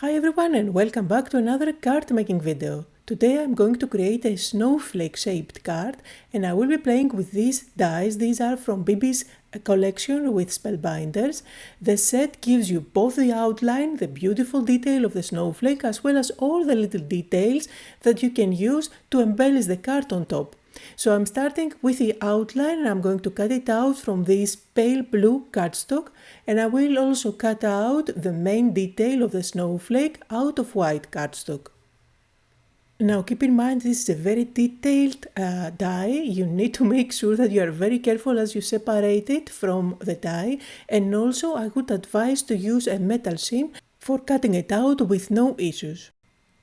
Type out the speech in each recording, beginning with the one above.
Hi everyone and welcome back to another card making video. Today I'm going to create a snowflake shaped card and I will be playing with these dies. These are from Bibi's collection with Spellbinders. The set gives you both the outline, the beautiful detail of the snowflake, as well as all the little details that you can use to embellish the card on top. So I'm starting with the outline and I'm going to cut it out from this pale blue cardstock, and I will also cut out the main detail of the snowflake out of white cardstock. Now keep in mind this is a very detailed die. You need to make sure that you are very careful as you separate it from the die, and also I would advise to use a metal shim for cutting it out with no issues.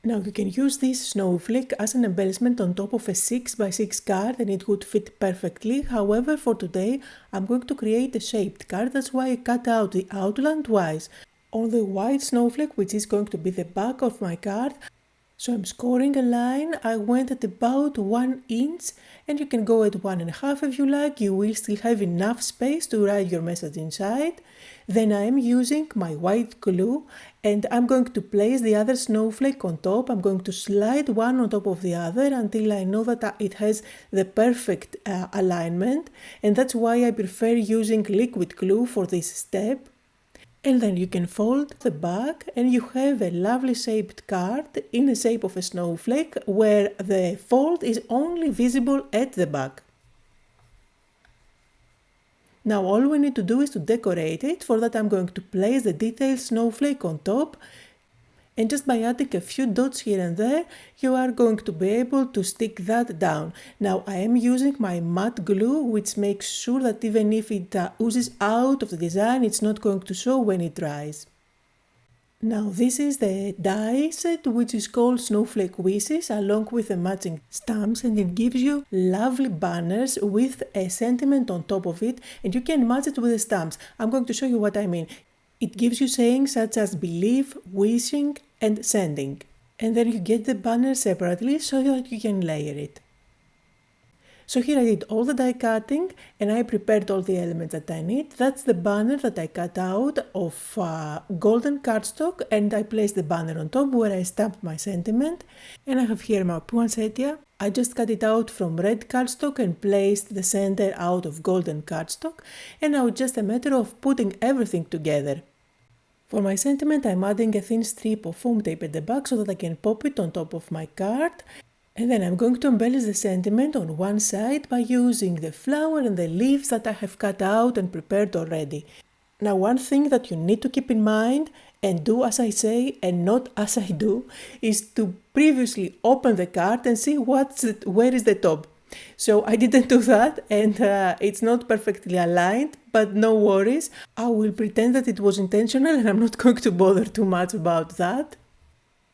Now you can use this snowflake as an embellishment on top of a 6x6 card and it would fit perfectly. However, for today I'm going to create a shaped card, that's why I cut out the outline twice. On the white snowflake, which is going to be the back of my card, so I'm scoring a line. I went at about 1 inch and you can go at 1.5 if you like. You will still have enough space to write your message inside. Then I am using my white glue and I'm going to place the other snowflake on top. I'm going to slide one on top of the other until I know that it has the perfect alignment, and that's why I prefer using liquid glue for this step. And then you can fold the back and you have a lovely shaped card in the shape of a snowflake where the fold is only visible at the back. Now all we need to do is to decorate it. For that I'm going to place the detailed snowflake on top, and just by adding a few dots here and there, you are going to be able to stick that down. Now I am using my matte glue, which makes sure that even if it oozes out of the design, it's not going to show when it dries. Now this is the die set, which is called Snowflake Wishes, along with the matching stamps, and it gives you lovely banners with a sentiment on top of it, and you can match it with the stamps. I'm going to show you what I mean. It gives you sayings such as believe, wishing and sending, and then you get the banner separately so that you can layer it. So here I did all the die cutting and I prepared all the elements that I need. That's the banner that I cut out of golden cardstock, and I placed the banner on top where I stamped my sentiment. And I have here my poinsettia. I just cut it out from red cardstock and placed the center out of golden cardstock, and now it's just a matter of putting everything together. For my sentiment I'm adding a thin strip of foam tape at the back so that I can pop it on top of my card. And then I'm going to embellish the sentiment on one side by using the flower and the leaves that I have cut out and prepared already. Now one thing that you need to keep in mind and do as I say and not as I do is to previously open the card and see where is the top. So I didn't do that, and it's not perfectly aligned, but no worries. I will pretend that it was intentional and I'm not going to bother too much about that.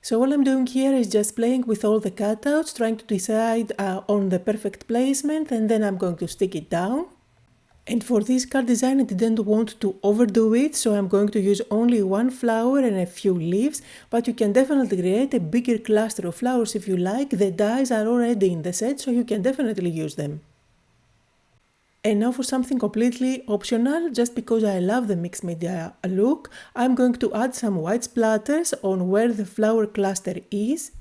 So all I'm doing here is just playing with all the cutouts, trying to decide on the perfect placement, and then I'm going to stick it down. And for this card design I didn't want to overdo it, so I'm going to use only one flower and a few leaves, but you can definitely create a bigger cluster of flowers if you like. The dies are already in the set, so you can definitely use them. And now for something completely optional, just because I love the mixed media look, I'm going to add some white splatters on where the flower cluster is.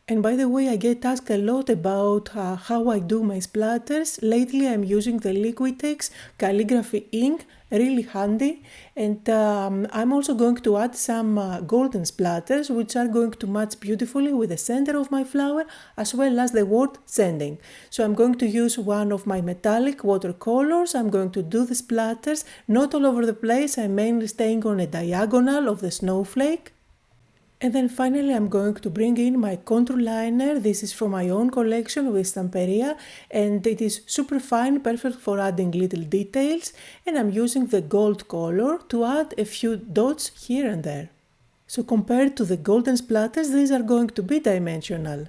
And by the way, I get asked a lot about how I do my splatters. Lately I'm using the Liquitex calligraphy ink, really handy. And I'm also going to add some golden splatters, which are going to match beautifully with the center of my flower, as well as the word sending. So I'm going to use one of my metallic watercolors. I'm going to do the splatters, not all over the place. I'm mainly staying on a diagonal of the snowflake. And then finally I'm going to bring in my contour liner. This is from my own collection with Stamperia, and it is super fine, perfect for adding little details, and I'm using the gold color to add a few dots here and there. So compared to the golden splatters, these are going to be dimensional.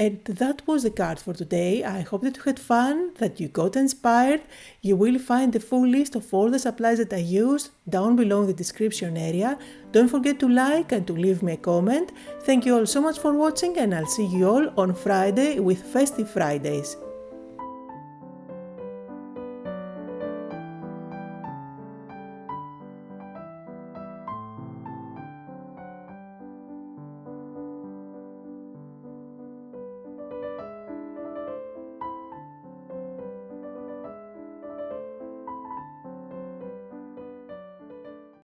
And that was the card for today. I hope that you had fun, that you got inspired. You will find the full list of all the supplies that I used down below in the description area. Don't forget to like and to leave me a comment. Thank you all so much for watching, and I'll see you all on Friday with Festive Fridays.